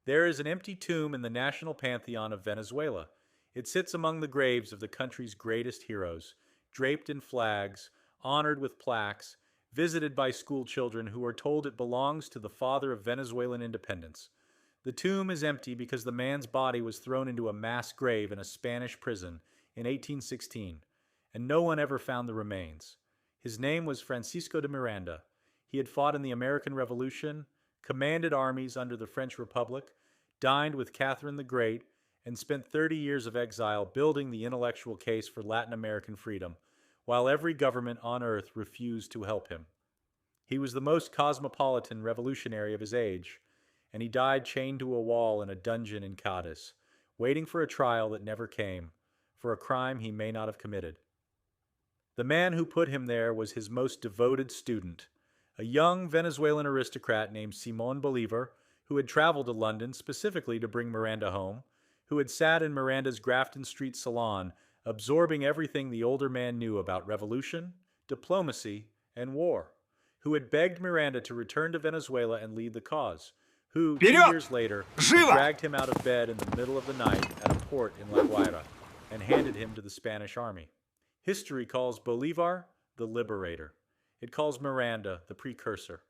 There is an empty tomb in the National Pantheon of Venezuela. It sits among the graves of the country's greatest heroes, draped in flags, honored with plaques, visited by school children who are told it belongs to the father of Venezuelan independence. The tomb is empty because the man's body was thrown into a mass grave in a Spanish prison in 1816, and no one ever found the remains. His name was Francisco de Miranda. He had fought in the American Revolution, commanded armies under the French Republic, dined with Catherine the Great, and spent 30 years of exile building the intellectual case for Latin American freedom, while every government on earth refused to help him. He was the most cosmopolitan revolutionary of his age, and he died chained to a wall in a dungeon in Cádiz, waiting for a trial that never came, for a crime he may not have committed. The man who put him there was his most devoted student, a young Venezuelan aristocrat named Simón Bolívar, who had traveled to London specifically to bring Miranda home, who had sat in Miranda's Grafton Street salon, absorbing everything the older man knew about revolution, diplomacy, and war, who had begged Miranda to return to Venezuela and lead the cause, who, 2 years later, dragged him out of bed in the middle of the night at a port in La Guaira and handed him to the Spanish army. History calls Bolívar the liberator. It calls Miranda the precursor,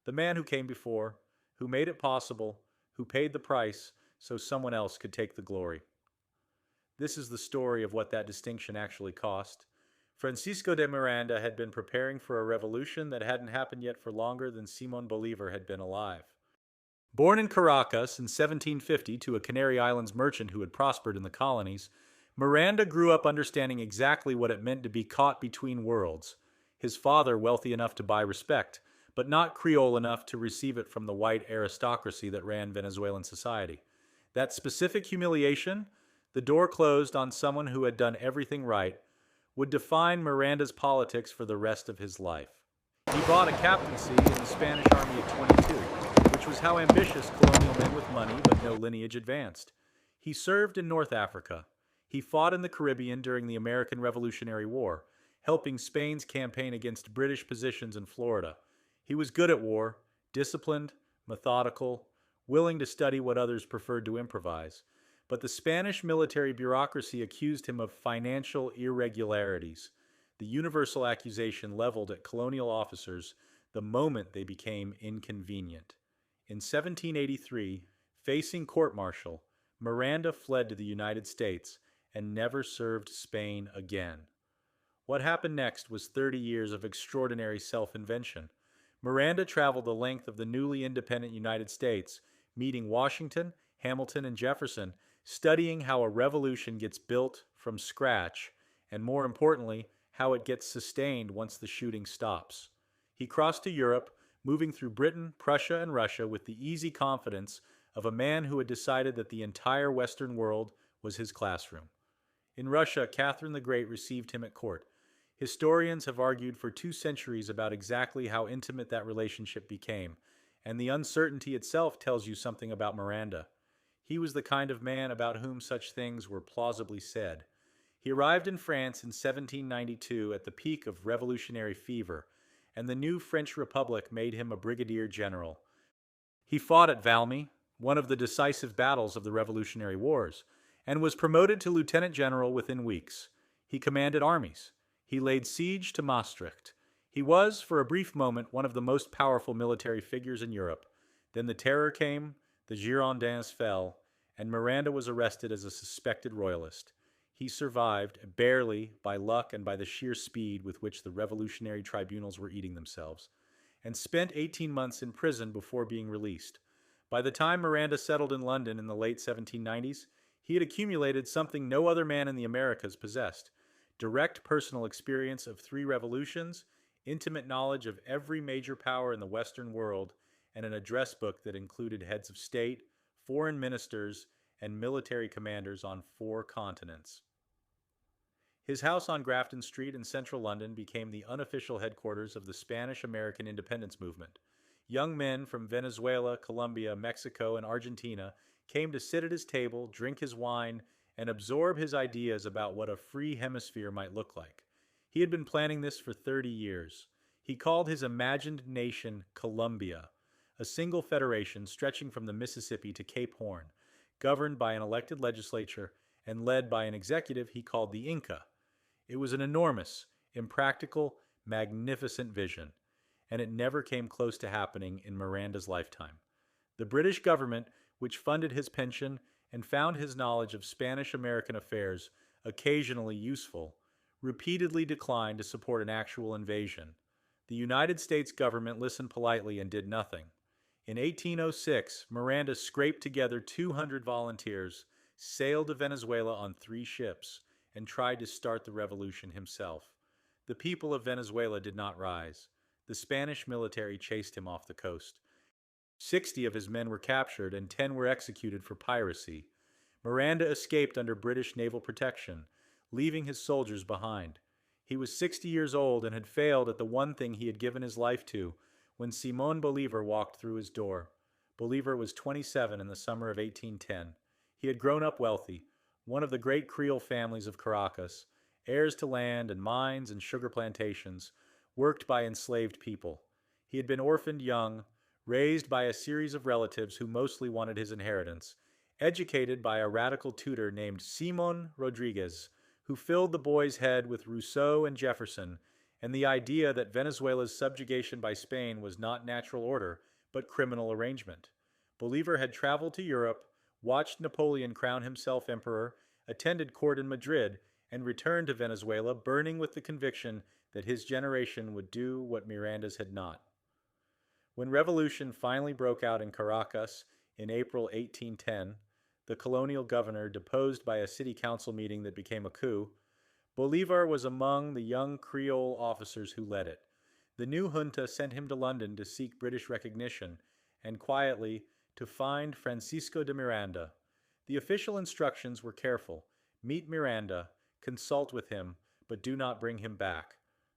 the man who came before, who made it possible, who paid the price so someone else could take the glory. This is the story of what that distinction actually cost. Francisco de Miranda had been preparing for a revolution that hadn't happened yet for longer than Simón Bolívar had been alive. Born in Caracas in 1750 to a Canary Islands merchant who had prospered in the colonies, Miranda grew up understanding exactly what it meant to be caught between worlds. His father wealthy enough to buy respect, but not Creole enough to receive it from the white aristocracy that ran Venezuelan society. That specific humiliation, the door closed on someone who had done everything right, would define Miranda's politics for the rest of his life. He bought a captaincy in the Spanish army at 22, which was how ambitious colonial men with money but no lineage advanced. He served in North Africa. He fought in the Caribbean during the American Revolutionary War, helping Spain's campaign against British positions in Florida. He was good at war, disciplined, methodical, willing to study what others preferred to improvise. But the Spanish military bureaucracy accused him of financial irregularities, the universal accusation leveled at colonial officers the moment they became inconvenient. In 1783, facing court-martial, Miranda fled to the United States and never served Spain again. What happened next was 30 years of extraordinary self-invention. Miranda traveled the length of the newly independent United States, meeting Washington, Hamilton, and Jefferson, studying how a revolution gets built from scratch, and more importantly, how it gets sustained once the shooting stops. He crossed to Europe, moving through Britain, Prussia, and Russia with the easy confidence of a man who had decided that the entire Western world was his classroom. In Russia, Catherine the Great received him at court. Historians have argued for 2 centuries about exactly how intimate that relationship became, and the uncertainty itself tells you something about Miranda. He was the kind of man about whom such things were plausibly said. He arrived in France in 1792 at the peak of revolutionary fever, and the new French Republic made him a brigadier general. He fought at Valmy, one of the decisive battles of the Revolutionary Wars, and was promoted to lieutenant general within weeks. He commanded armies. He laid siege to Maastricht. He was, for a brief moment, one of the most powerful military figures in Europe. Then the terror came, the Girondins fell, and Miranda was arrested as a suspected royalist. He survived, barely, by luck and by the sheer speed with which the revolutionary tribunals were eating themselves, and spent 18 months in prison before being released. By the time Miranda settled in London in the late 1790s, he had accumulated something no other man in the Americas possessed: direct personal experience of 3 revolutions, intimate knowledge of every major power in the Western world, and an address book that included heads of state, foreign ministers, and military commanders on 4 continents. His house on Grafton Street in central London became the unofficial headquarters of the Spanish-American independence movement. Young men from Venezuela, Colombia, Mexico, and Argentina came to sit at his table, drink his wine, and absorb his ideas about what a free hemisphere might look like. He had been planning this for 30 years. He called his imagined nation Colombia, a single federation stretching from the Mississippi to Cape Horn, governed by an elected legislature and led by an executive he called the Inca. It was an enormous, impractical, magnificent vision, and it never came close to happening in Miranda's lifetime. The British government, which funded his pension and found his knowledge of Spanish-American affairs occasionally useful, repeatedly declined to support an actual invasion. The United States government listened politely and did nothing. In 1806, Miranda scraped together 200 volunteers, sailed to Venezuela on 3 ships, and tried to start the revolution himself. The people of Venezuela did not rise. The Spanish military chased him off the coast. 60 of his men were captured and 10 were executed for piracy. Miranda escaped under British naval protection, leaving his soldiers behind. He was 60 years old and had failed at the one thing he had given his life to when Simón Bolívar walked through his door. Bolívar was 27 in the summer of 1810. He had grown up wealthy, one of the great Creole families of Caracas, heirs to land and mines and sugar plantations, worked by enslaved people. He had been orphaned young, raised by a series of relatives who mostly wanted his inheritance, educated by a radical tutor named Simón Rodriguez, who filled the boy's head with Rousseau and Jefferson and the idea that Venezuela's subjugation by Spain was not natural order, but criminal arrangement. Bolívar had traveled to Europe, watched Napoleon crown himself emperor, attended court in Madrid, and returned to Venezuela burning with the conviction that his generation would do what Miranda's had not. When revolution finally broke out in Caracas in April 1810, the colonial governor deposed by a city council meeting that became a coup, Bolívar was among the young Creole officers who led it. The new junta sent him to London to seek British recognition and quietly to find Francisco de Miranda. The official instructions were careful. Meet Miranda, consult with him, but do not bring him back.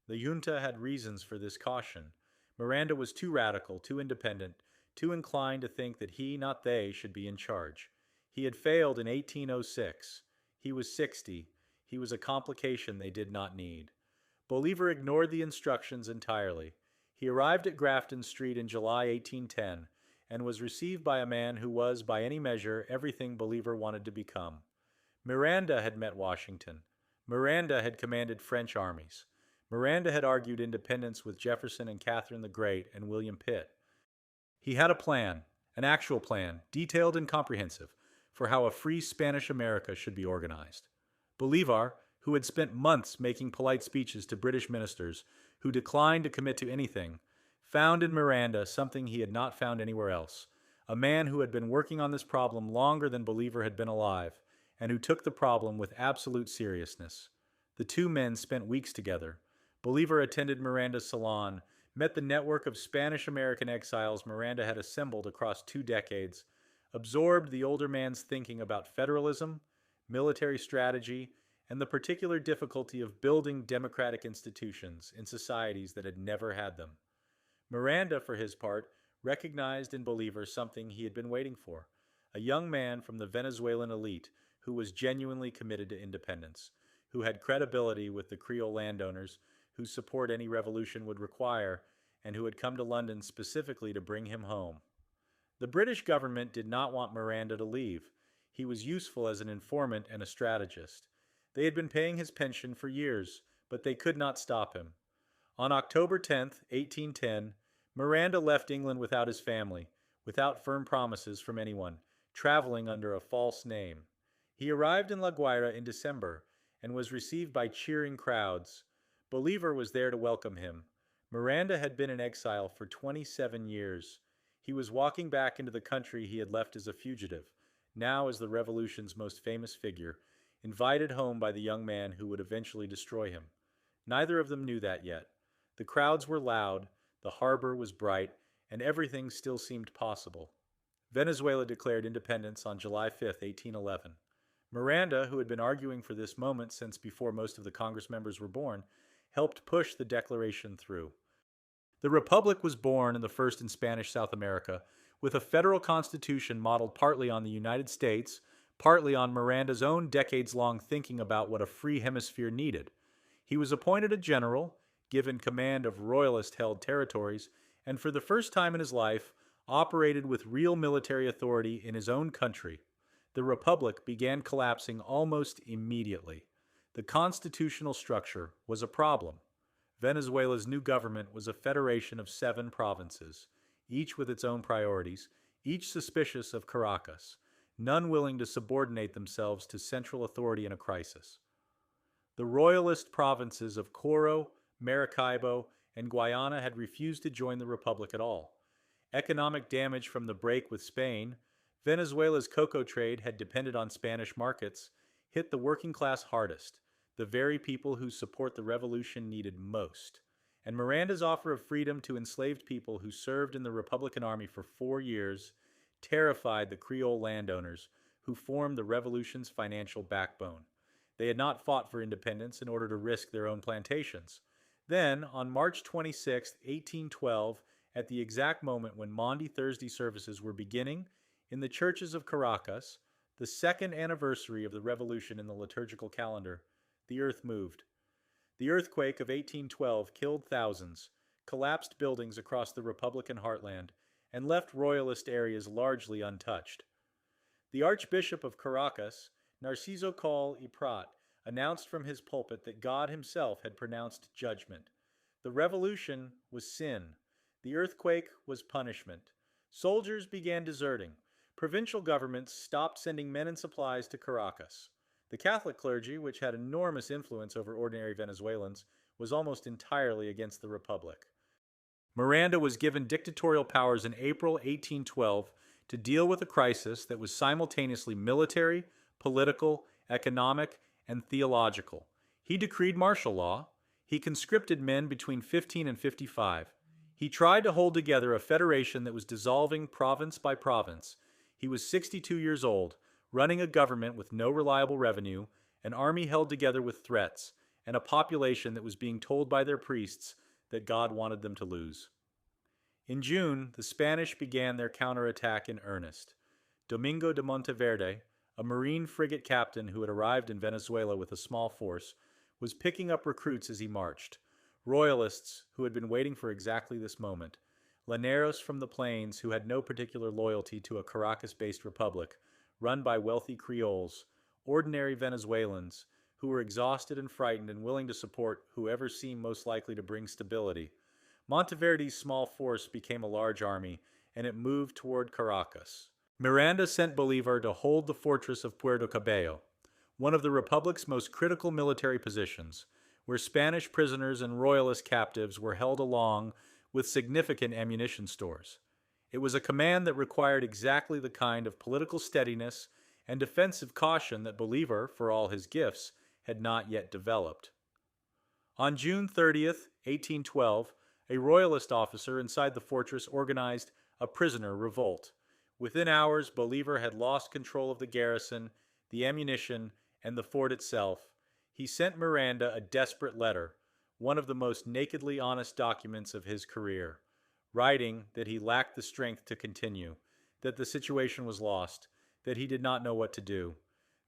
The junta had reasons for this caution. Miranda was too radical, too independent, too inclined to think that he, not they, should be in charge. He had failed in 1806. He was 60. He was a complication they did not need. Bolívar ignored the instructions entirely. He arrived at Grafton Street in July 1810 and was received by a man who was, by any measure, everything Bolívar wanted to become. Miranda had met Washington. Miranda had commanded French armies. Miranda had argued independence with Jefferson and Catherine the Great and William Pitt. He had a plan, an actual plan, detailed and comprehensive, for how a free Spanish America should be organized. Bolívar, who had spent months making polite speeches to British ministers who declined to commit to anything, found in Miranda something he had not found anywhere else, a man who had been working on this problem longer than Bolívar had been alive, and who took the problem with absolute seriousness. The two men spent weeks together. Bolívar attended Miranda's salon, met the network of Spanish-American exiles Miranda had assembled across 2 decades, absorbed the older man's thinking about federalism, military strategy, and the particular difficulty of building democratic institutions in societies that had never had them. Miranda, for his part, recognized in Bolívar something he had been waiting for, a young man from the Venezuelan elite who was genuinely committed to independence, who had credibility with the Creole landowners whose support any revolution would require, and who had come to London specifically to bring him home. The British government did not want Miranda to leave. He was useful as an informant and a strategist. They had been paying his pension for years, but they could not stop him. On October 10, 1810, Miranda left England without his family, without firm promises from anyone, traveling under a false name. He arrived in La Guaira in December and was received by cheering crowds. Bolívar was there to welcome him. Miranda had been in exile for 27 years. He was walking back into the country he had left as a fugitive, now as the revolution's most famous figure, invited home by the young man who would eventually destroy him. Neither of them knew that yet. The crowds were loud, the harbor was bright, and everything still seemed possible. Venezuela declared independence on July 5, 1811. Miranda, who had been arguing for this moment since before most of the Congress members were born, helped push the declaration through. The Republic was born in the first in Spanish South America, with a federal constitution modeled partly on the United States, partly on Miranda's own decades-long thinking about what a free hemisphere needed. He was appointed a general, given command of royalist-held territories, and for the first time in his life, operated with real military authority in his own country, the republic began collapsing almost immediately. The constitutional structure was a problem. Venezuela's new government was a federation of 7 provinces, each with its own priorities, each suspicious of Caracas, none willing to subordinate themselves to central authority in a crisis. The royalist provinces of Coro, Maracaibo, and Guayana had refused to join the republic at all. Economic damage from the break with Spain, Venezuela's cocoa trade had depended on Spanish markets, hit the working class hardest, the very people whose support the revolution needed most. And Miranda's offer of freedom to enslaved people who served in the Republican Army for 4 years terrified the Creole landowners who formed the revolution's financial backbone. They had not fought for independence in order to risk their own plantations. Then, on March 26, 1812, at the exact moment when Maundy Thursday services were beginning in the churches of Caracas, the second anniversary of the revolution in the liturgical calendar, the earth moved. The earthquake of 1812 killed thousands, collapsed buildings across the Republican heartland, and left royalist areas largely untouched. The Archbishop of Caracas, Narciso Coll y Prat, announced from his pulpit that God himself had pronounced judgment. The revolution was sin. The earthquake was punishment. Soldiers began deserting. Provincial governments stopped sending men and supplies to Caracas. The Catholic clergy, which had enormous influence over ordinary Venezuelans, was almost entirely against the Republic. Miranda was given dictatorial powers in April 1812 to deal with a crisis that was simultaneously military, political, economic, and theological. He decreed martial law. He conscripted men between 15 and 55. He tried to hold together a federation that was dissolving province by province. He was 62 years old, running a government with no reliable revenue, an army held together with threats, and a population that was being told by their priests that God wanted them to lose. In June, the Spanish began their counterattack in earnest. Domingo de Monteverde, a Marine frigate captain who had arrived in Venezuela with a small force, was picking up recruits as he marched. Royalists who had been waiting for exactly this moment. Llaneros from the plains who had no particular loyalty to a Caracas-based republic, run by wealthy Creoles, ordinary Venezuelans who were exhausted and frightened and willing to support whoever seemed most likely to bring stability. Monteverde's small force became a large army, and it moved toward Caracas. Miranda sent Bolívar to hold the fortress of Puerto Cabello, one of the Republic's most critical military positions, where Spanish prisoners and royalist captives were held along with significant ammunition stores. It was a command that required exactly the kind of political steadiness and defensive caution that Bolívar, for all his gifts, had not yet developed. On June 30th, 1812, a royalist officer inside the fortress organized a prisoner revolt. Within hours, Bolívar had lost control of the garrison, the ammunition, and the fort itself. He sent Miranda a desperate letter, one of the most nakedly honest documents of his career, writing that he lacked the strength to continue, that the situation was lost, that he did not know what to do.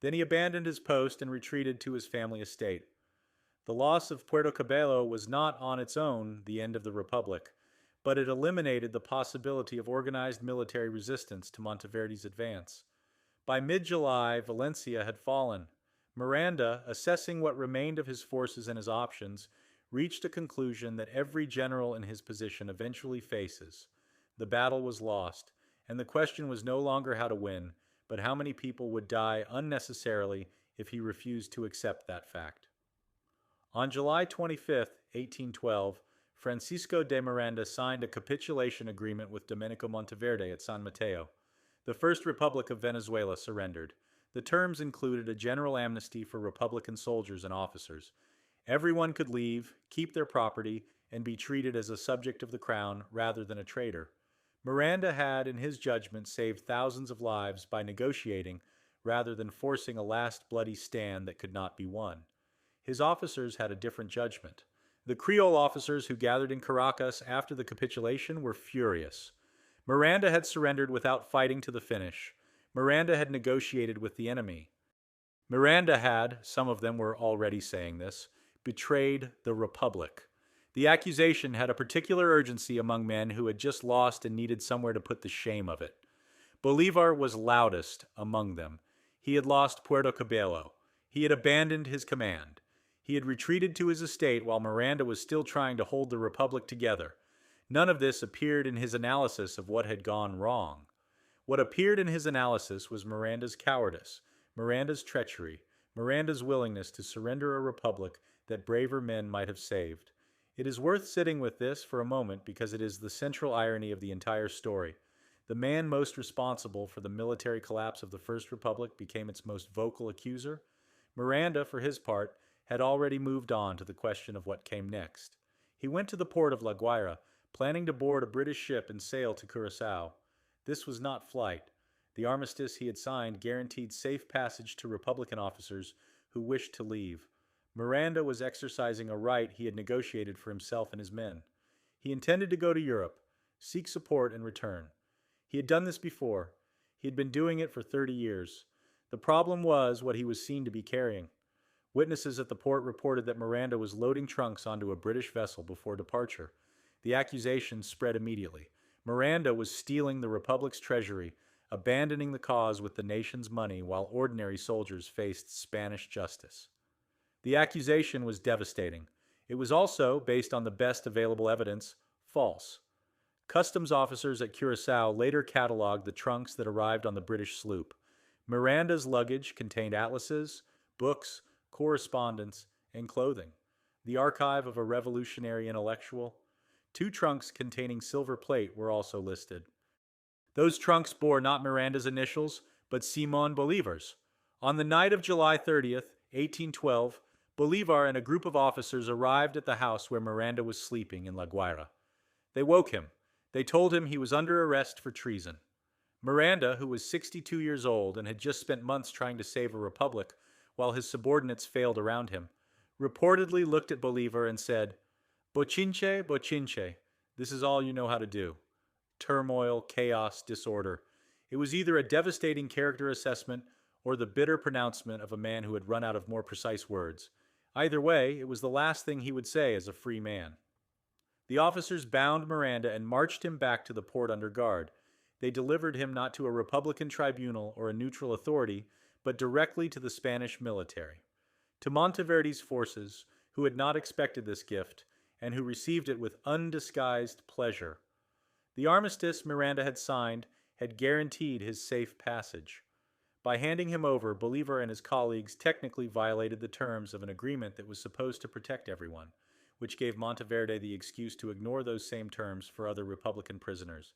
Then he abandoned his post and retreated to his family estate. The loss of Puerto Cabello was not on its own the end of the Republic, but it eliminated the possibility of organized military resistance to Monteverde's advance. By mid-July, Valencia had fallen. Miranda, assessing what remained of his forces and his options, reached a conclusion that every general in his position eventually faces. The battle was lost, and the question was no longer how to win, but how many people would die unnecessarily if he refused to accept that fact. On July 25, 1812, Francisco de Miranda signed a capitulation agreement with Domenico Monteverde at San Mateo. The First Republic of Venezuela surrendered. The terms included a general amnesty for Republican soldiers and officers. Everyone could leave, keep their property, and be treated as a subject of the crown rather than a traitor. Miranda had, in his judgment, saved thousands of lives by negotiating rather than forcing a last bloody stand that could not be won. His officers had a different judgment. The Creole officers who gathered in Caracas after the capitulation were furious. Miranda had surrendered without fighting to the finish. Miranda had negotiated with the enemy. Miranda had, some of them were already saying this, betrayed the Republic. The accusation had a particular urgency among men who had just lost and needed somewhere to put the shame of it. Bolivar was loudest among them. He had lost Puerto Cabello. He had abandoned his command. He had retreated to his estate while Miranda was still trying to hold the republic together. None of this appeared in his analysis of what had gone wrong. What appeared in his analysis was Miranda's cowardice, Miranda's treachery, Miranda's willingness to surrender a republic that braver men might have saved. It is worth sitting with this for a moment because it is the central irony of the entire story. The man most responsible for the military collapse of the First Republic became its most vocal accuser. Miranda, for his part, had already moved on to the question of what came next. He went to the port of La Guaira, planning to board a British ship and sail to Curaçao. This was not flight. The armistice he had signed guaranteed safe passage to Republican officers who wished to leave. Miranda was exercising a right he had negotiated for himself and his men. He intended to go to Europe, seek support, and return. He had done this before. He had been doing it for 30 years. The problem was what he was seen to be carrying. Witnesses at the port reported that Miranda was loading trunks onto a British vessel before departure. The accusation spread immediately. Miranda was stealing the Republic's treasury, abandoning the cause with the nation's money while ordinary soldiers faced Spanish justice. The accusation was devastating. It was also, based on the best available evidence, false. Customs officers at Curaçao later cataloged the trunks that arrived on the British sloop. Miranda's luggage contained atlases, books, correspondence, and clothing. The archive of a revolutionary intellectual. 2 trunks containing silver plate were also listed. Those trunks bore not Miranda's initials, but Simón Bolívar's. On the night of July 30th, 1812, Bolívar and a group of officers arrived at the house where Miranda was sleeping in La Guaira. They woke him. They told him he was under arrest for treason. Miranda, who was 62 years old and had just spent months trying to save a republic while his subordinates failed around him, reportedly looked at Bolívar and said, "Bochinche, bochinche, this is all you know how to do." Turmoil, chaos, disorder. It was either a devastating character assessment or the bitter pronouncement of a man who had run out of more precise words. Either way, it was the last thing he would say as a free man. The officers bound Miranda and marched him back to the port under guard. They delivered him not to a Republican tribunal or a neutral authority, but directly to the Spanish military. To Monteverde's forces, who had not expected this gift, and who received it with undisguised pleasure. The armistice Miranda had signed had guaranteed his safe passage. By handing him over, Bolívar and his colleagues technically violated the terms of an agreement that was supposed to protect everyone, which gave Monteverde the excuse to ignore those same terms for other Republican prisoners.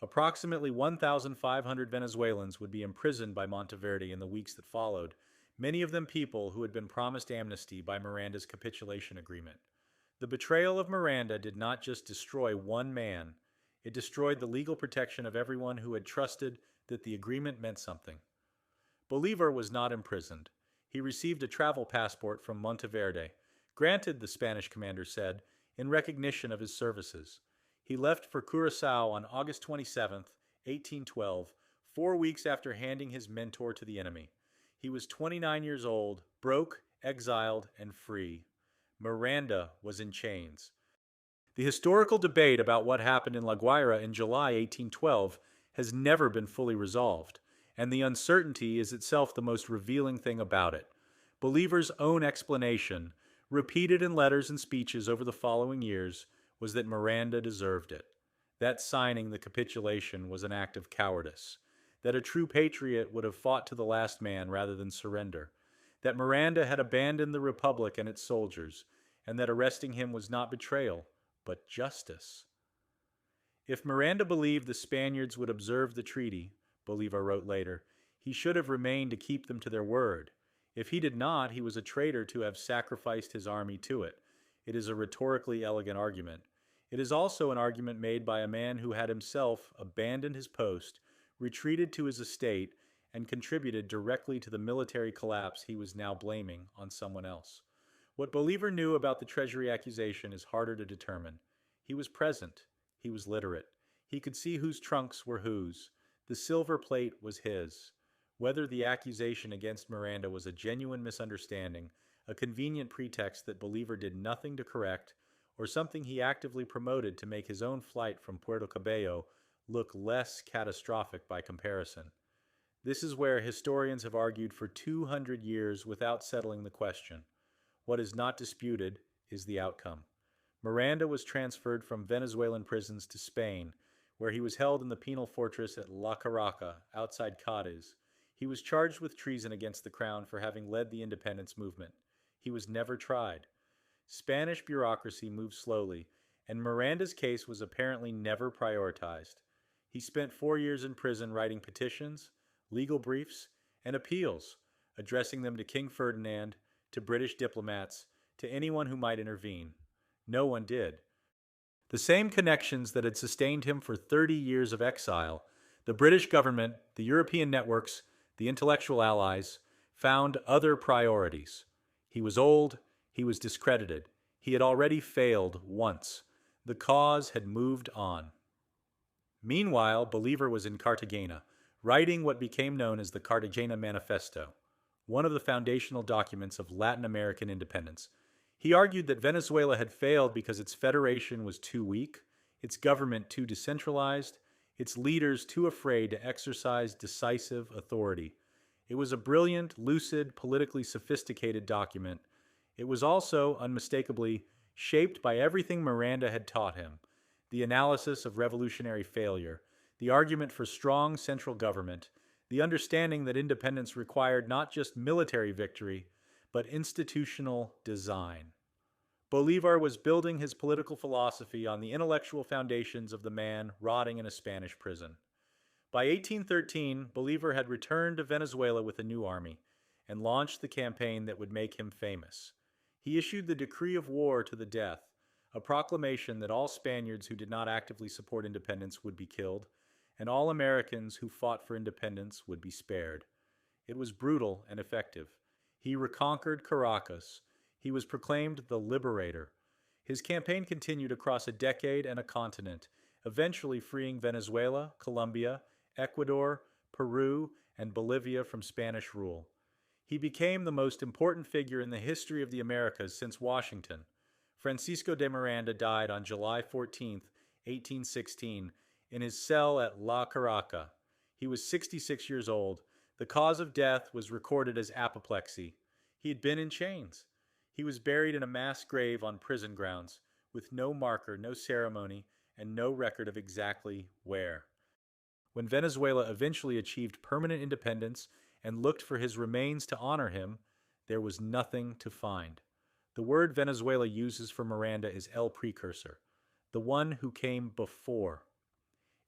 Approximately 1,500 Venezuelans would be imprisoned by Monteverde in the weeks that followed, many of them people who had been promised amnesty by Miranda's capitulation agreement. The betrayal of Miranda did not just destroy one man, it destroyed the legal protection of everyone who had trusted that the agreement meant something. Bolívar was not imprisoned. He received a travel passport from Monteverde, granted, the Spanish commander said, in recognition of his services. He left for Curaçao on August 27, 1812, 4 weeks after handing his mentor to the enemy. He was 29 years old, broke, exiled, and free. Miranda was in chains. The historical debate about what happened in La Guaira in July 1812 has never been fully resolved, and the uncertainty is itself the most revealing thing about it. Bolívar's own explanation, repeated in letters and speeches over the following years, was that Miranda deserved it, that signing the capitulation was an act of cowardice, that a true patriot would have fought to the last man rather than surrender, that Miranda had abandoned the Republic and its soldiers, and that arresting him was not betrayal, but justice. If Miranda believed the Spaniards would observe the treaty, Bolívar wrote later, he should have remained to keep them to their word. If he did not, he was a traitor to have sacrificed his army to it. It is a rhetorically elegant argument. It is also an argument made by a man who had himself abandoned his post, retreated to his estate, and contributed directly to the military collapse he was now blaming on someone else. What Bolívar knew about the Treasury accusation is harder to determine. He was present. He was literate. He could see whose trunks were whose. The silver plate was his. Whether the accusation against Miranda was a genuine misunderstanding, a convenient pretext that Bolívar did nothing to correct, or something he actively promoted to make his own flight from Puerto Cabello look less catastrophic by comparison? This is where historians have argued for 200 years without settling the question. What is not disputed is the outcome. Miranda was transferred from Venezuelan prisons to Spain, where he was held in the penal fortress at La Carraca, outside Cádiz. He was charged with treason against the crown for having led the independence movement. He was never tried. Spanish bureaucracy moved slowly, and Miranda's case was apparently never prioritized. He spent 4 years in prison writing petitions, legal briefs, and appeals, addressing them to King Ferdinand, to British diplomats, to anyone who might intervene. No one did. The same connections that had sustained him for 30 years of exile, the British government, the European networks, the intellectual allies, found other priorities. He was old, he was discredited, he had already failed once. The cause had moved on. Meanwhile, Bolívar was in Cartagena, writing what became known as the Cartagena Manifesto, one of the foundational documents of Latin American independence. He argued that Venezuela had failed because its federation was too weak, its government too decentralized, its leaders too afraid to exercise decisive authority. It was a brilliant, lucid, politically sophisticated document. It was also, unmistakably, shaped by everything Miranda had taught him: the analysis of revolutionary failure, the argument for strong central government, the understanding that independence required not just military victory, but institutional design. Bolívar was building his political philosophy on the intellectual foundations of the man rotting in a Spanish prison. By 1813, Bolívar had returned to Venezuela with a new army and launched the campaign that would make him famous. He issued the decree of war to the death, a proclamation that all Spaniards who did not actively support independence would be killed, and all Americans who fought for independence would be spared. It was brutal and effective. He reconquered Caracas. He was proclaimed the liberator. His campaign continued across a decade and a continent, eventually freeing Venezuela, Colombia, Ecuador, Peru, and Bolivia from Spanish rule. He became the most important figure in the history of the Americas since Washington. Francisco de Miranda died on July 14, 1816, in his cell at La Carraca. He was 66 years old. The cause of death was recorded as apoplexy. He had been in chains. He was buried in a mass grave on prison grounds, with no marker, no ceremony, and no record of exactly where. When Venezuela eventually achieved permanent independence and looked for his remains to honor him, there was nothing to find. The word Venezuela uses for Miranda is el precursor, the one who came before.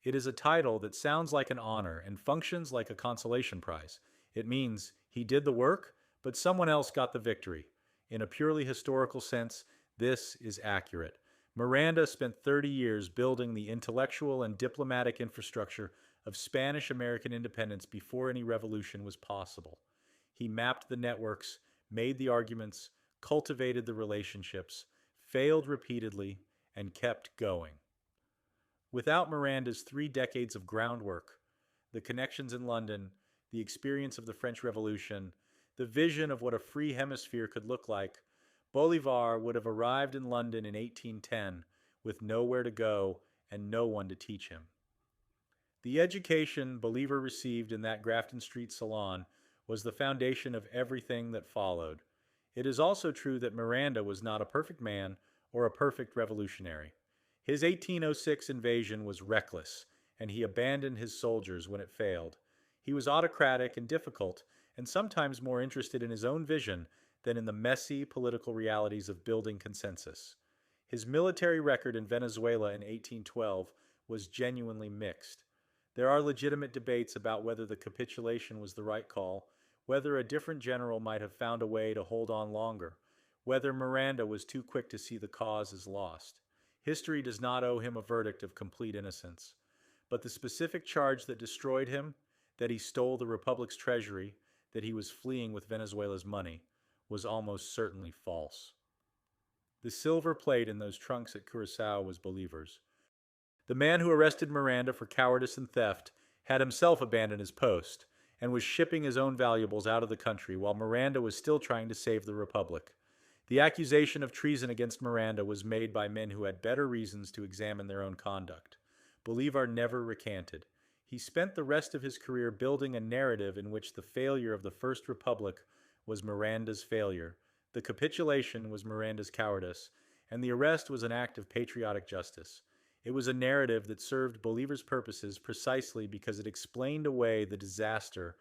It is a title that sounds like an honor and functions like a consolation prize. It means he did the work, but someone else got the victory. In a purely historical sense, this is accurate. Miranda spent 30 years building the intellectual and diplomatic infrastructure of Spanish-American independence before any revolution was possible. He mapped the networks, made the arguments, cultivated the relationships, failed repeatedly, and kept going. Without Miranda's 3 decades of groundwork, the connections in London, the experience of the French Revolution, the vision of what a free hemisphere could look like, Bolívar would have arrived in London in 1810 with nowhere to go and no one to teach him. The education Bolívar received in that Grafton Street salon was the foundation of everything that followed. It is also true that Miranda was not a perfect man or a perfect revolutionary. His 1806 invasion was reckless, and he abandoned his soldiers when it failed. He was autocratic and difficult, and sometimes more interested in his own vision than in the messy political realities of building consensus. His military record in Venezuela in 1812 was genuinely mixed. There are legitimate debates about whether the capitulation was the right call, whether a different general might have found a way to hold on longer, whether Miranda was too quick to see the cause as lost. History does not owe him a verdict of complete innocence. But the specific charge that destroyed him, that he stole the Republic's treasury, that he was fleeing with Venezuela's money, was almost certainly false. The silver plate in those trunks at Curaçao was Bolívar's. The man who arrested Miranda for cowardice and theft had himself abandoned his post and was shipping his own valuables out of the country while Miranda was still trying to save the Republic. The accusation of treason against Miranda was made by men who had better reasons to examine their own conduct. Bolivar never recanted. He spent the rest of his career building a narrative in which the failure of the First Republic was Miranda's failure, the capitulation was Miranda's cowardice, and the arrest was an act of patriotic justice. It was a narrative that served Bolivar's purposes precisely because it explained away the disaster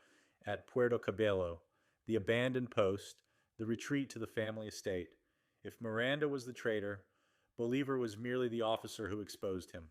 at Puerto Cabello, the abandoned post, the retreat to the family estate. If Miranda was the traitor, Bolivar was merely the officer who exposed him.